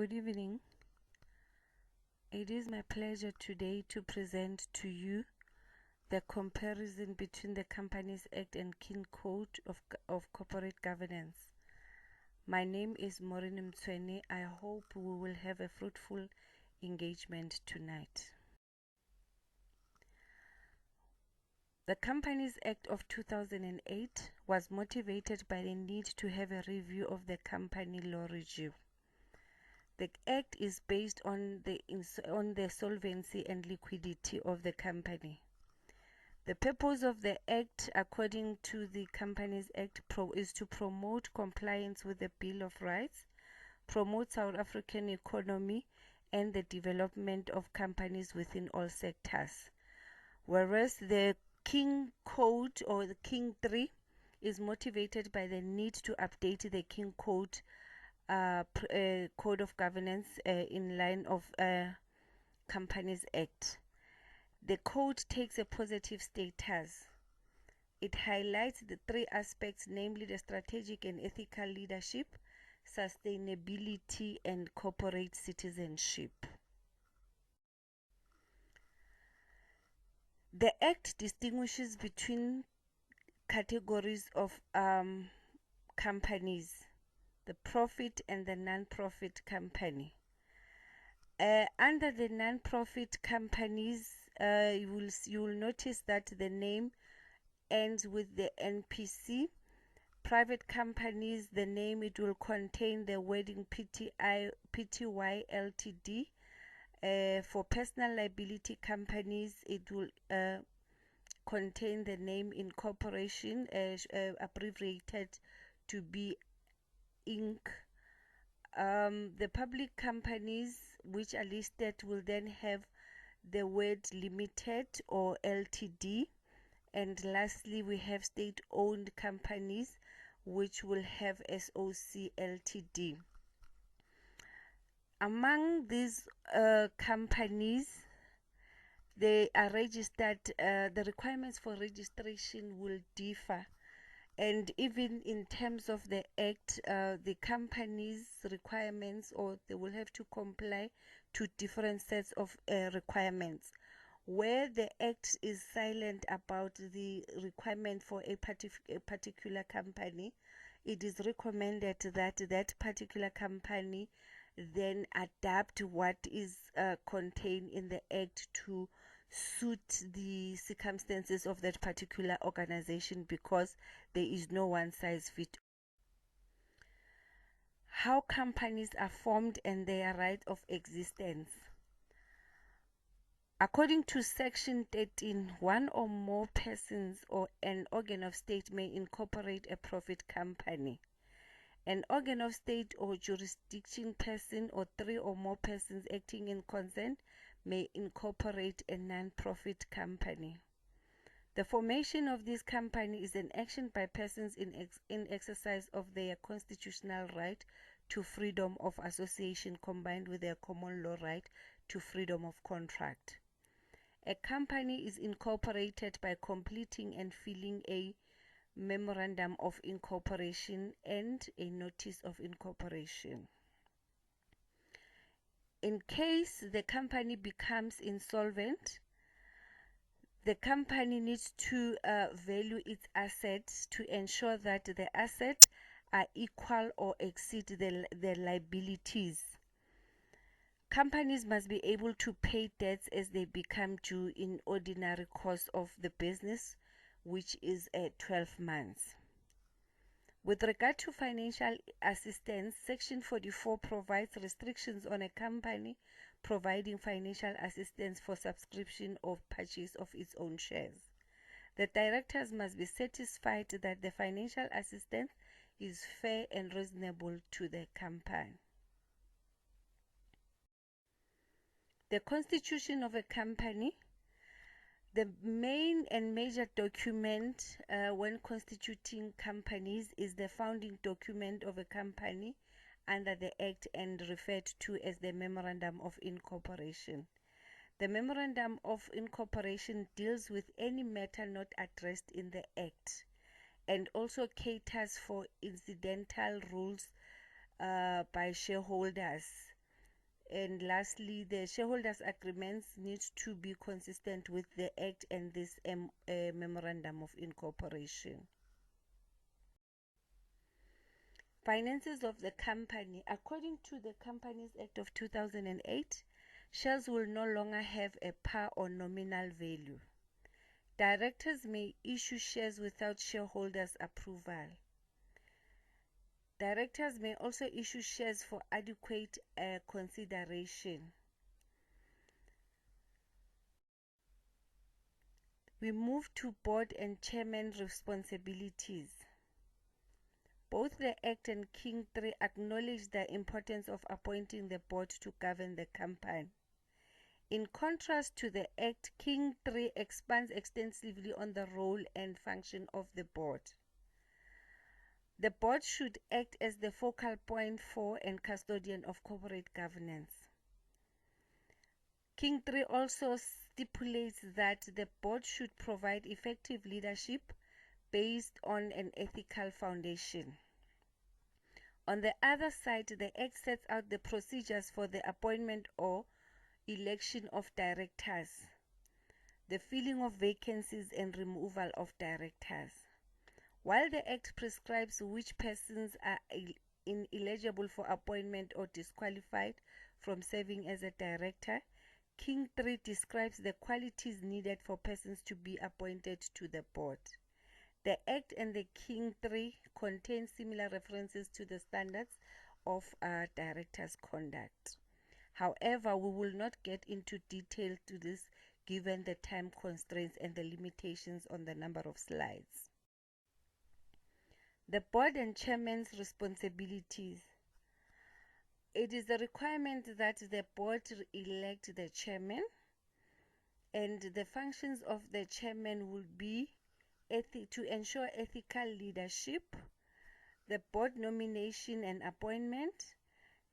Good evening. It is my pleasure today to present to you the comparison between the Companies Act and King Code of Corporate Governance. My name is Maureen Mtsweni. I hope we will have a fruitful engagement tonight. The Companies Act of 2008 was motivated by the need to have a review of the company law regime. The Act is based on the solvency and liquidity of the company. The purpose of the Act, according to the Companies Act, is to promote compliance with the Bill of Rights, promote South African economy, and the development of companies within all sectors. Whereas the King Code or the King 3 is motivated by the need to update the King Code Code of Governance in line of Companies Act. The code takes a positive status. It highlights the three aspects, namely the strategic and ethical leadership, sustainability, and corporate citizenship. The Act distinguishes between categories of companies: the profit and the non-profit company. Under the non-profit companies, you will notice that the name ends with the NPC. Private companies, the name, it will contain the wording Pty Ltd. For personal liability companies, it will contain the name incorporation, abbreviated to be Inc. The public companies which are listed will then have the word limited or Ltd. And lastly, we have state-owned companies which will have SOC Ltd. Among these companies, they are registered. The requirements for registration will differ, and even in terms of the Act, the companies' requirements, or they will have to comply to different sets of requirements. Where the Act is silent about the requirement for a particular company, it is recommended that that particular company then adapt what is contained in the Act to suit the circumstances of that particular organization, because there is no one size fit. How companies are formed and their right of existence. According to Section 13, one or more persons or an organ of state may incorporate a profit company. An organ of state or jurisdiction person or three or more persons acting in concert may incorporate a non-profit company. The formation of this company is an action by persons in exercise of their constitutional right to freedom of association combined with their common law right to freedom of contract. A company is incorporated by completing and filling a memorandum of incorporation and a notice of incorporation. In case the company becomes insolvent, the company needs to value its assets to ensure that the assets are equal or exceed the liabilities. Companies must be able to pay debts as they become due in ordinary course of the business, which is 12 months. With regard to financial assistance, Section 44 provides restrictions on a company providing financial assistance for subscription or purchase of its own shares. The directors must be satisfied that the financial assistance is fair and reasonable to the company. The constitution of a company. The main and major document when constituting companies is the founding document of a company under the Act and referred to as the Memorandum of Incorporation. The Memorandum of Incorporation deals with any matter not addressed in the Act and also caters for incidental rules by shareholders. And lastly, the shareholders' agreements need to be consistent with the Act and this Memorandum of Incorporation. Finances of the company. According to the Companies Act of 2008, shares will no longer have a par or nominal value. Directors may issue shares without shareholders' approval. Directors may also issue shares for adequate consideration. We move to board and chairman responsibilities. Both the Act and King III acknowledge the importance of appointing the board to govern the company. In contrast to the Act, King III expands extensively on the role and function of the board. The board should act as the focal point for and custodian of corporate governance. King III also stipulates that the board should provide effective leadership based on an ethical foundation. On the other side, the Act sets out the procedures for the appointment or election of directors, the filling of vacancies and removal of directors. While the Act prescribes which persons are ineligible for appointment or disqualified from serving as a director, King III describes the qualities needed for persons to be appointed to the board. The Act and the King III contain similar references to the standards of directors' conduct. However, we will not get into detail to this given the time constraints and the limitations on the number of slides. The board and chairman's responsibilities. It is a requirement that the board elect the chairman, and the functions of the chairman will be to ensure ethical leadership, the board nomination and appointment.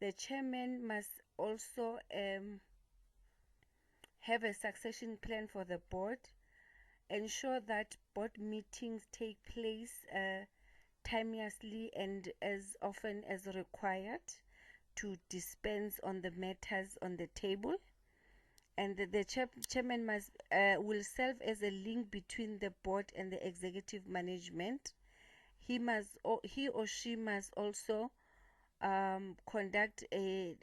The chairman must also have a succession plan for the board, ensure that board meetings take place timeously and as often as required to dispense on the matters on the table, and the chairman will serve as a link between the board and the executive management. He or she must also conduct a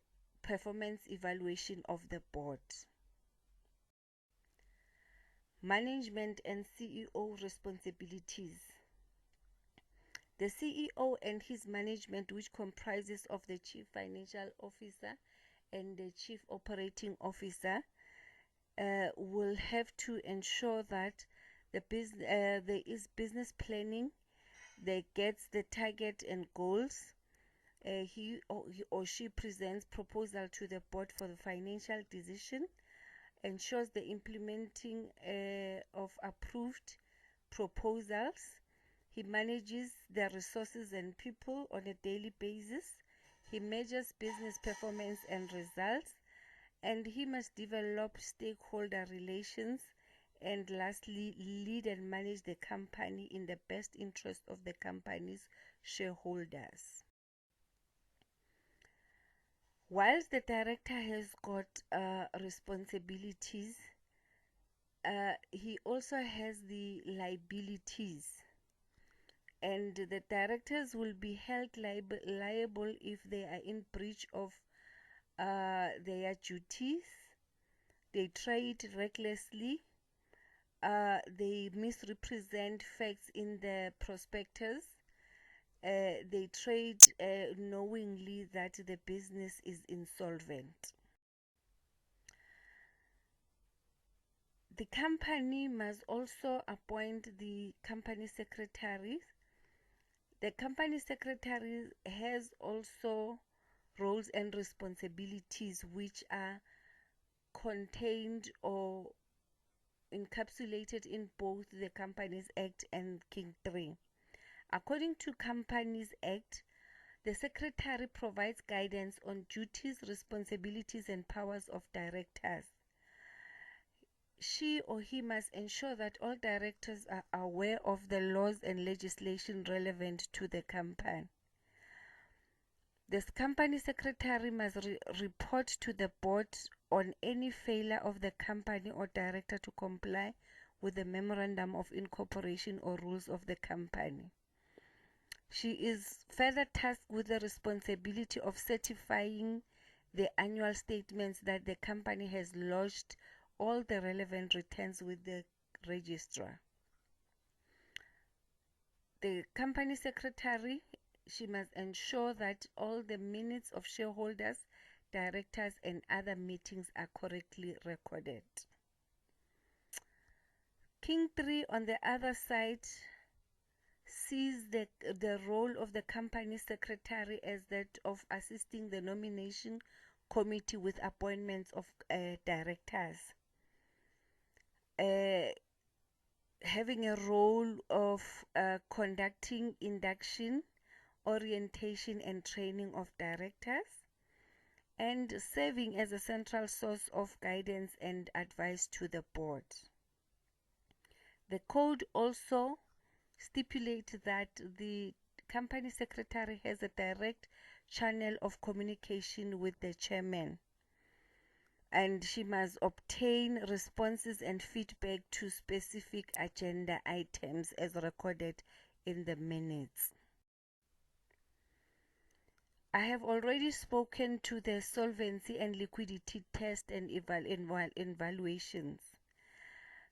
performance evaluation of the board. Management and CEO responsibilities. The CEO and his management, which comprises of the Chief Financial Officer and the Chief Operating Officer, will have to ensure that there is business planning, they get the target and goals. He or she presents proposal to the board for the financial decision, ensures the implementing of approved proposals. He manages the resources and people on a daily basis. He measures business performance and results, and he must develop stakeholder relations, and lastly, lead and manage the company in the best interest of the company's shareholders. Whilst the director has got responsibilities, he also has the liabilities, and the directors will be held liable if they are in breach of their duties, they trade recklessly, they misrepresent facts in the prospectus, they trade knowingly that the business is insolvent. The company must also appoint the company secretary. The company secretary has also roles and responsibilities which are contained or encapsulated in both the Companies Act and King III. According to Companies Act, the secretary provides guidance on duties, responsibilities, and powers of directors. She or he must ensure that all directors are aware of the laws and legislation relevant to the company. This company secretary must report to the board on any failure of the company or director to comply with the memorandum of incorporation or rules of the company. She is further tasked with the responsibility of certifying the annual statements that the company has lodged all the relevant returns with the registrar. The company secretary, she must ensure that all the minutes of shareholders, directors, and other meetings are correctly recorded. King 3, on the other side, sees the role of the company secretary as that of assisting the nomination committee with appointments of directors, having a role of conducting induction, orientation, and training of directors, and serving as a central source of guidance and advice to the board. The code also stipulates that the company secretary has a direct channel of communication with the chairman, and she must obtain responses and feedback to specific agenda items as recorded in the minutes. I have already spoken to the solvency and liquidity test and evaluations.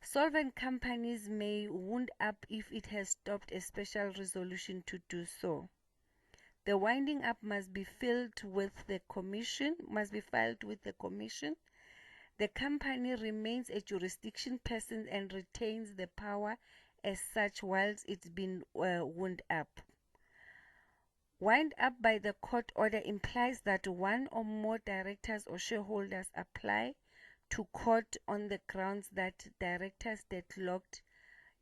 Solvent companies may wound up if it has stopped a special resolution to do so. The winding up must be filed with the commission. The company remains a jurisdiction person and retains the power as such whilst it's been wound up. Wind up by the court order implies that one or more directors or shareholders apply to court on the grounds that directors deadlocked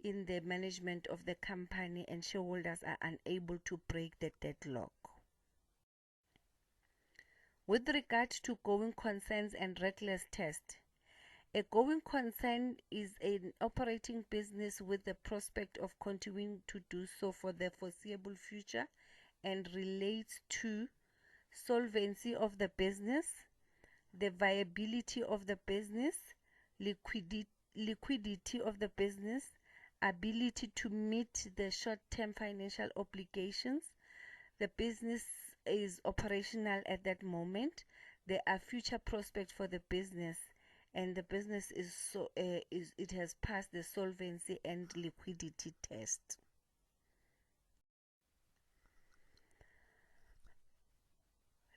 in the management of the company and shareholders are unable to break the deadlock. With regard to going concerns and reckless test, a going concern is an operating business with the prospect of continuing to do so for the foreseeable future and relates to solvency of the business, the viability of the business, liquidity of the business, ability to meet the short-term financial obligations. The business is operational at that moment. There are future prospects for the business, and the business it has passed the solvency and liquidity test.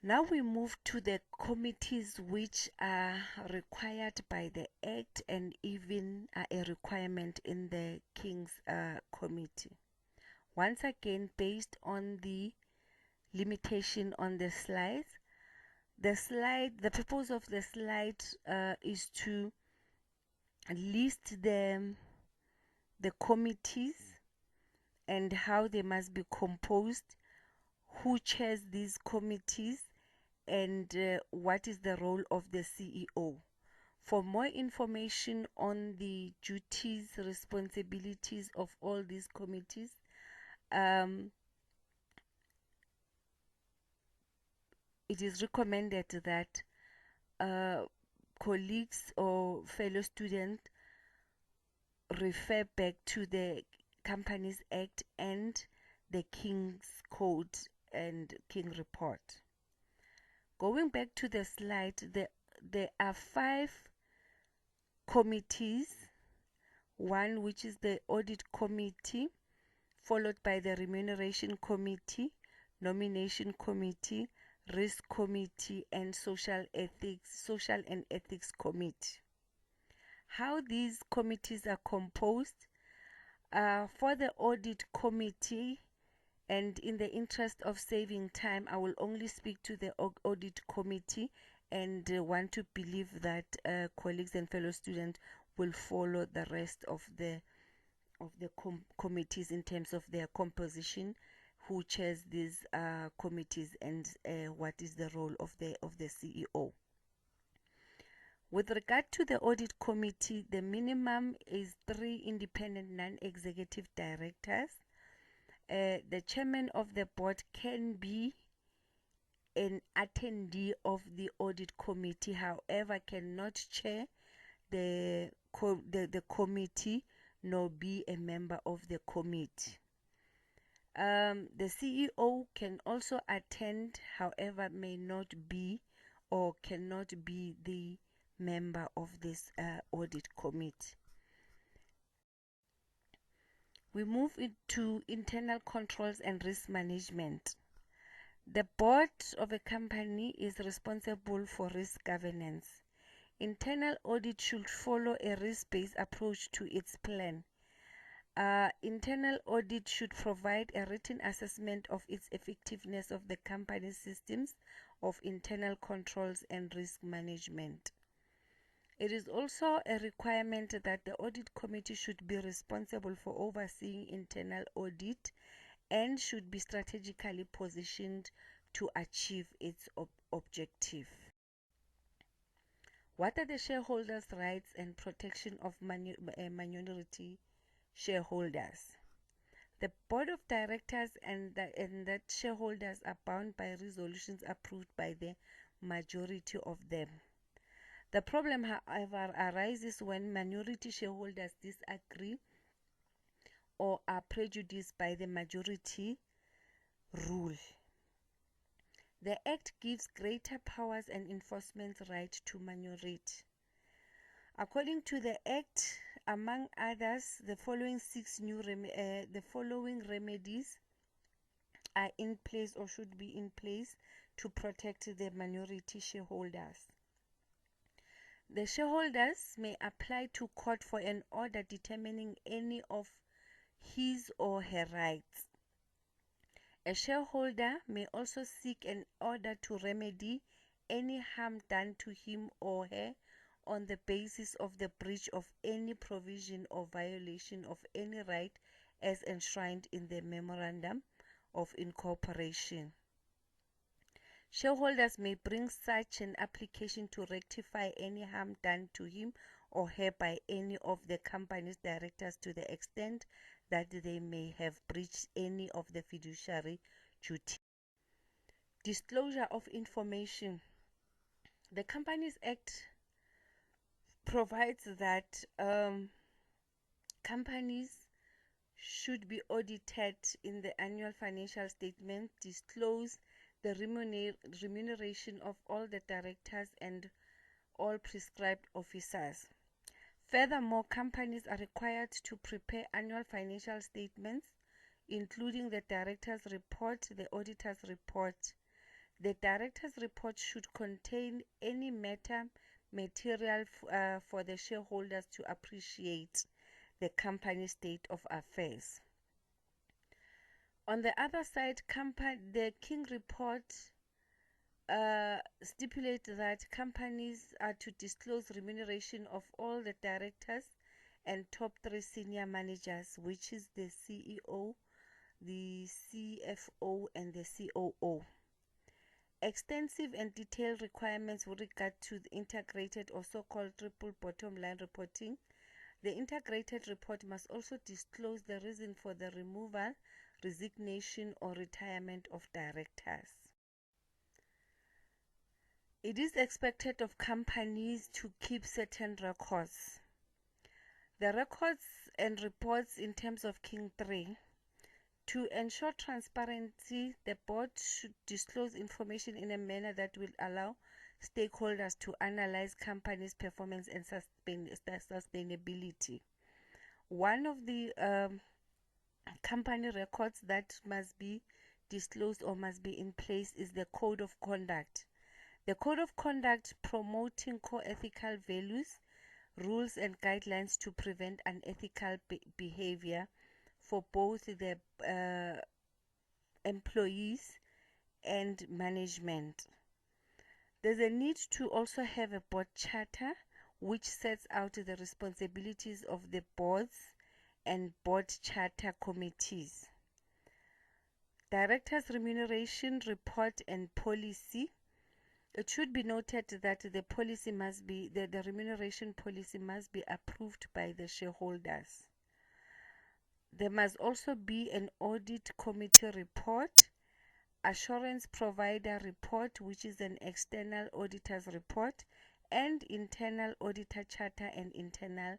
Now we move to the committees which are required by the Act and even are a requirement in the King's Committee. Once again, based on the limitation on the slides, the purpose of the slide is to list the committees and how they must be composed, who chairs these committees, and what is the role of the CEO. For more information on the duties, responsibilities of all these committees, it is recommended that colleagues or fellow students refer back to the Companies Act and the King's Code and King Report. Going back to the slide, there are 5 committees. One, which is the Audit Committee, followed by the Remuneration Committee, Nomination Committee, Risk Committee, and Social and Ethics Committee. How these committees are composed: for the Audit Committee, and in the interest of saving time, I will only speak to the Audit Committee, and want to believe that colleagues and fellow students will follow the rest of the committees in terms of their composition, who chairs these committees, and what is the role of the CEO. With regard to the Audit Committee, the minimum is 3 independent non-executive directors. The chairman of the board can be an attendee of the audit committee, however, cannot chair the committee nor be a member of the committee. The CEO can also attend, however, may not be or cannot be the member of this audit committee. We move into internal controls and risk management. The board of a company is responsible for risk governance. Internal audit should follow a risk-based approach to its plan. Internal audit should provide a written assessment of its effectiveness of the company's systems of internal controls and risk management. It is also a requirement that the audit committee should be responsible for overseeing internal audit and should be strategically positioned to achieve its objective. What are the shareholders' rights and protection of minority shareholders? The board of directors and that shareholders are bound by resolutions approved by the majority of them. The problem, however, arises when minority shareholders disagree or are prejudiced by the majority rule. The Act gives greater powers and enforcement right to minority. According to the Act, among others, the following remedies are in place or should be in place to protect the minority shareholders. The shareholders may apply to court for an order determining any of his or her rights. A shareholder may also seek an order to remedy any harm done to him or her on the basis of the breach of any provision or violation of any right as enshrined in the Memorandum of Incorporation. Shareholders may bring such an application to rectify any harm done to him or her by any of the company's directors to the extent that they may have breached any of the fiduciary duty. Disclosure of information. The Companies Act provides that companies should be audited in the annual financial statement, disclose the remuneration of all the directors and all prescribed officers. Furthermore, companies are required to prepare annual financial statements, including the director's report, the auditor's report. The director's report should contain any material for the shareholders to appreciate the company's state of affairs. On the other side, the King report stipulates that companies are to disclose remuneration of all the directors and top 3 senior managers, which is the CEO, the CFO, and the COO. Extensive and detailed requirements with regard to the integrated or so-called triple bottom line reporting. The integrated report must also disclose the reason for the removal, resignation, or retirement of directors. It is expected of companies to keep certain records. The records and reports in terms of King 3. To ensure transparency, the board should disclose information in a manner that will allow stakeholders to analyze companies' performance and sustainability. One of the company records that must be disclosed or must be in place is the Code of Conduct. The Code of Conduct promoting co-ethical values, rules and guidelines to prevent unethical behavior for both the employees and management. There's a need to also have a board charter which sets out the responsibilities of the boards and board charter committees. Directors' remuneration report and policy. It should be noted that the remuneration policy must be approved by the shareholders. There must also be an audit committee report assurance provider report, which is an external auditor's report, and internal auditor charter and internal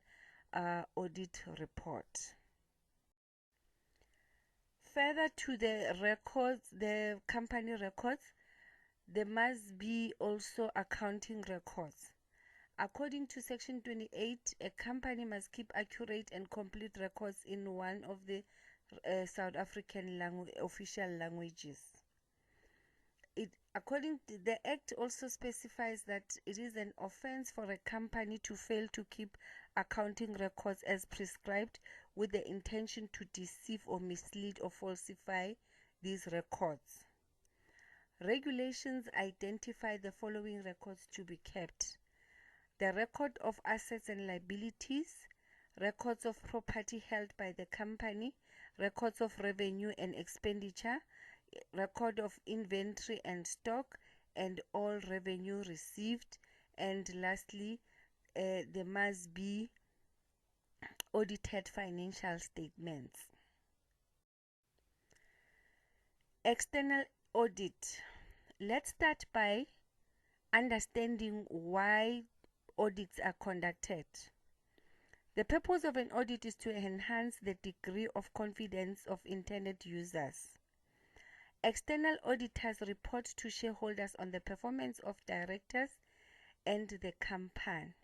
audit report. Further to the records, the company records, there must be also accounting records. According to Section 28, a company must keep accurate and complete records in one of the South African official languages. According to the Act also specifies that it is an offense for a company to fail to keep accounting records as prescribed with the intention to deceive or mislead or falsify these records. Regulations identify the following records to be kept: the record of assets and liabilities, records of property held by the company, records of revenue and expenditure, record of inventory and stock, and all revenue received. And lastly, there must be audited financial statements. External audit. Let's start by understanding why audits are conducted. The purpose of an audit is to enhance the degree of confidence of intended users. External auditors report to shareholders on the performance of directors and the company.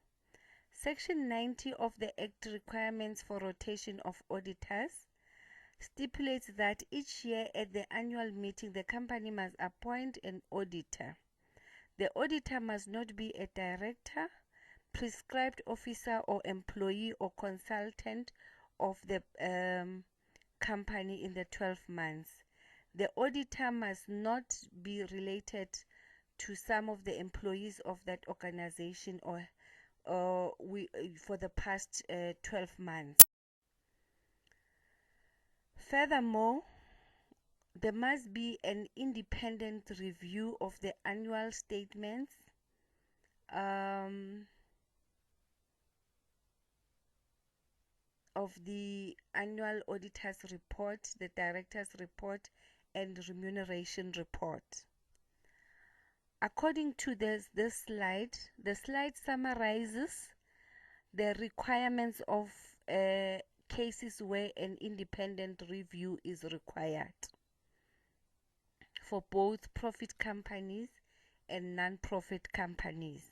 Section 90 of the Act requirements for rotation of auditors stipulates that each year at the annual meeting the company must appoint an auditor. The auditor must not be a director, prescribed officer or employee or consultant of the company in the 12 months. The auditor must not be related to some of the employees of that organization or for the past 12 months. Furthermore, there must be an independent review of the annual statements of the annual auditor's report, the director's report, and remuneration report. According to this slide, the slide summarizes the requirements of cases where an independent review is required for both profit companies and non-profit companies.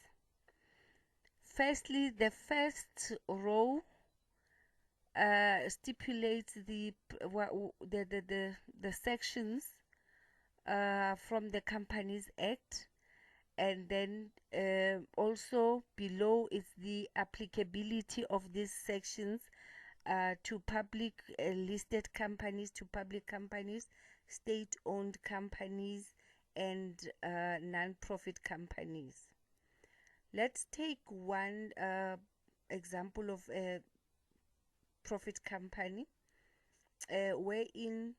Firstly, the first row stipulates the sections from the Companies Act, and then also below is the applicability of these sections to public listed companies, to public companies, state-owned companies, and non-profit companies. Let's take one example of a profit company wherein,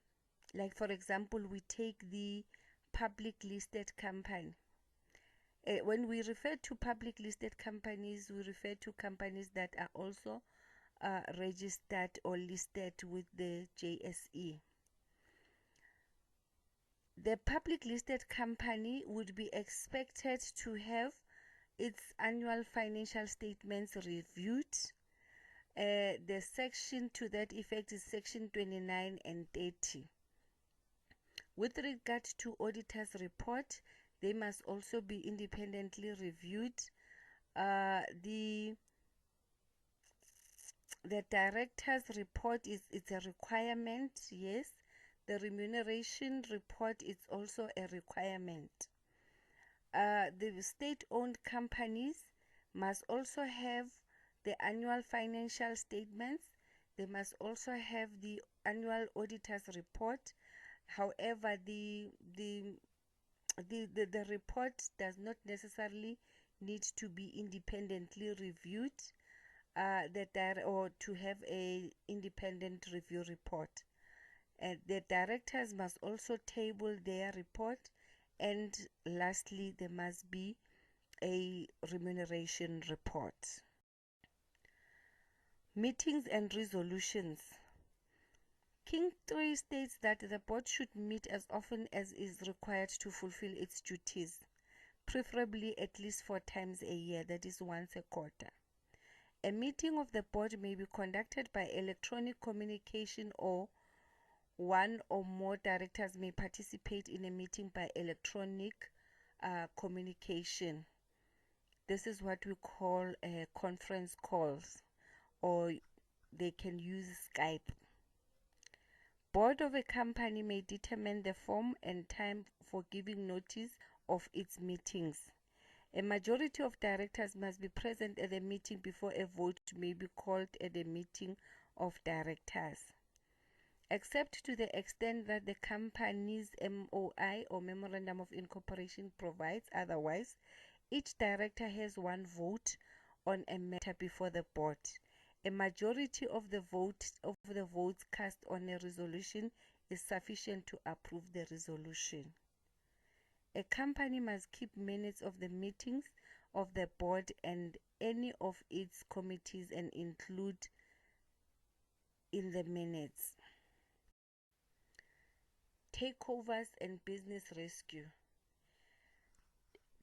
like for example, we take the public listed company. When we refer to public listed companies, we refer to companies that are also registered or listed with the JSE. The public listed company would be expected to have its annual financial statements reviewed. The section to that effect is section 29 and 30. With regard to auditor's report, they must also be independently reviewed. The director's report it's a requirement, yes. The remuneration report is also a requirement. The state-owned companies must also have the annual financial statements. They must also have the annual auditor's report. However, the report does not necessarily need to be independently reviewed or to have a independent review report. The directors must also table their report, and lastly there must be a remuneration report. Meetings and resolutions. King 3 states that the board should meet as often as is required to fulfill its duties, preferably at least 4 times a year, that is once a quarter. A meeting of the board may be conducted by electronic communication, or one or more directors may participate in a meeting by electronic communication. This is what we call conference calls, or they can use Skype. Board of a company may determine the form and time for giving notice of its meetings. A majority of directors must be present at the meeting before a vote may be called at the meeting of directors. Except to the extent that the company's MOI or Memorandum of Incorporation provides otherwise, each director has one vote on a matter before the board. A majority of the votes cast on a resolution is sufficient to approve the resolution. A company must keep minutes of the meetings of the board and any of its committees and include in the minutes. Takeovers and business rescue.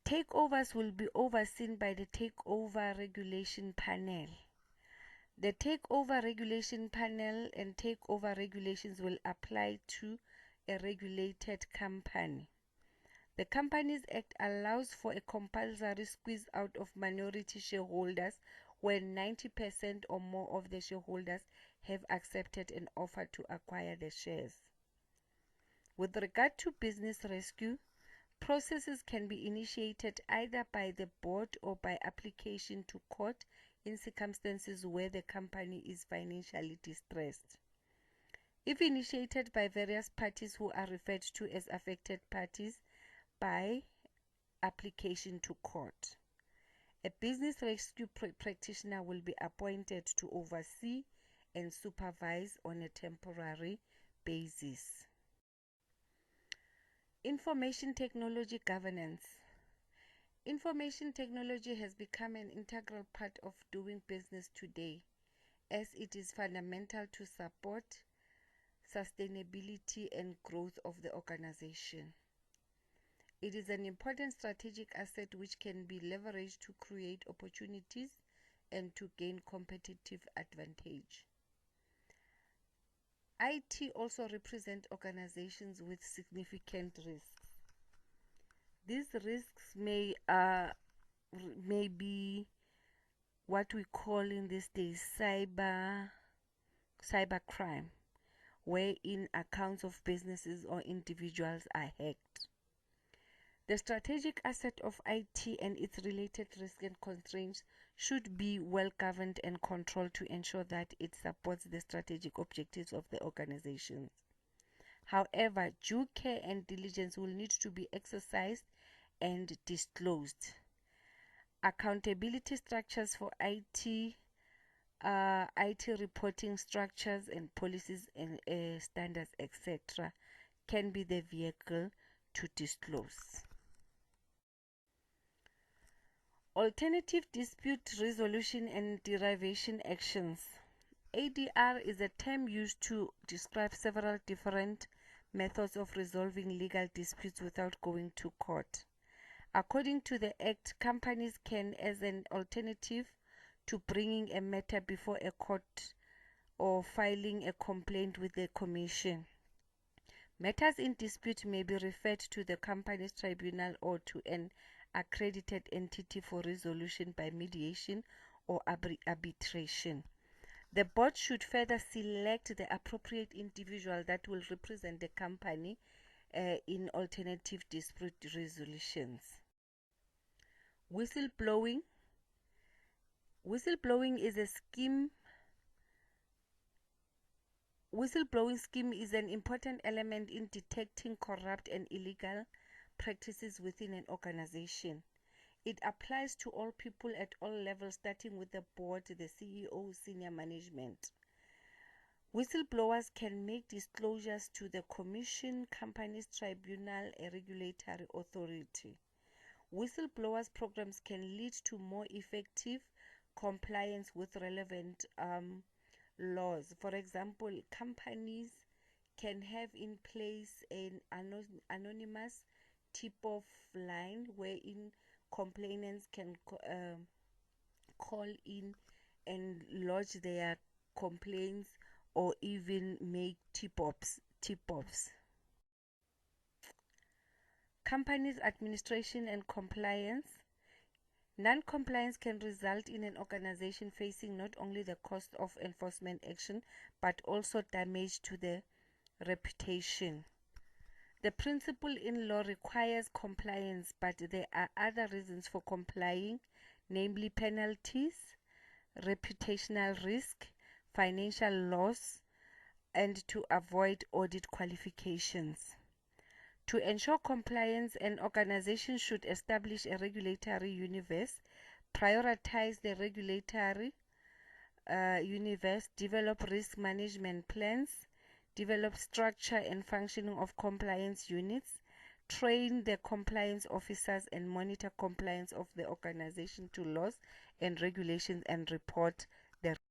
Takeovers will be overseen by the Takeover Regulation Panel. The Takeover Regulation Panel and takeover regulations will apply to a regulated company. The Companies Act allows for a compulsory squeeze out of minority shareholders when 90% or more of the shareholders have accepted an offer to acquire the shares. With regard to business rescue, processes can be initiated either by the board or by application to court in circumstances where the company is financially distressed. If initiated by various parties who are referred to as affected parties, by application to court, a business rescue practitioner will be appointed to oversee and supervise on a temporary basis. Information technology governance. Information technology has become an integral part of doing business today, as it is fundamental to support sustainability and growth of the organization. It is an important strategic asset which can be leveraged to create opportunities and to gain competitive advantage. IT also represents organizations with significant risks. These risks may be what we call in these days cybercrime, wherein accounts of businesses or individuals are hacked. The strategic asset of IT and its related risks and constraints should be well governed and controlled to ensure that it supports the strategic objectives of the organizations. However, due care and diligence will need to be exercised and disclosed. Accountability structures for IT reporting structures and policies and standards, etc., can be the vehicle to disclose. Alternative dispute resolution and derivation actions. ADR is a term used to describe several different methods of resolving legal disputes without going to court. According to the Act, companies can, as an alternative to bringing a matter before a court or filing a complaint with the Commission, matters in dispute may be referred to the company's tribunal or to an accredited entity for resolution by mediation or arbitration. The board should further select the appropriate individual that will represent the company in alternative dispute resolutions. Whistleblowing. Whistleblowing scheme is an important element in detecting corrupt and illegal practices within an organization. It applies to all people at all levels, starting with the board, the CEO, senior management. Whistleblowers can make disclosures to the Commission, companies, tribunal, a regulatory authority. Whistleblowers programs can lead to more effective compliance with relevant laws. For example, companies can have in place an anonymous tip-off line wherein complainants can call in and lodge their complaints or even make tip-offs. Companies administration and compliance. Non-compliance can result in an organization facing not only the cost of enforcement action but also damage to the reputation. The principle in law requires compliance, but there are other reasons for complying, namely penalties, reputational risk, financial loss, and to avoid audit qualifications. To ensure compliance, an organization should establish a regulatory universe, prioritize the regulatory universe, develop risk management plans, develop structure and functioning of compliance units, train the compliance officers, and monitor compliance of the organization to laws and regulations and report the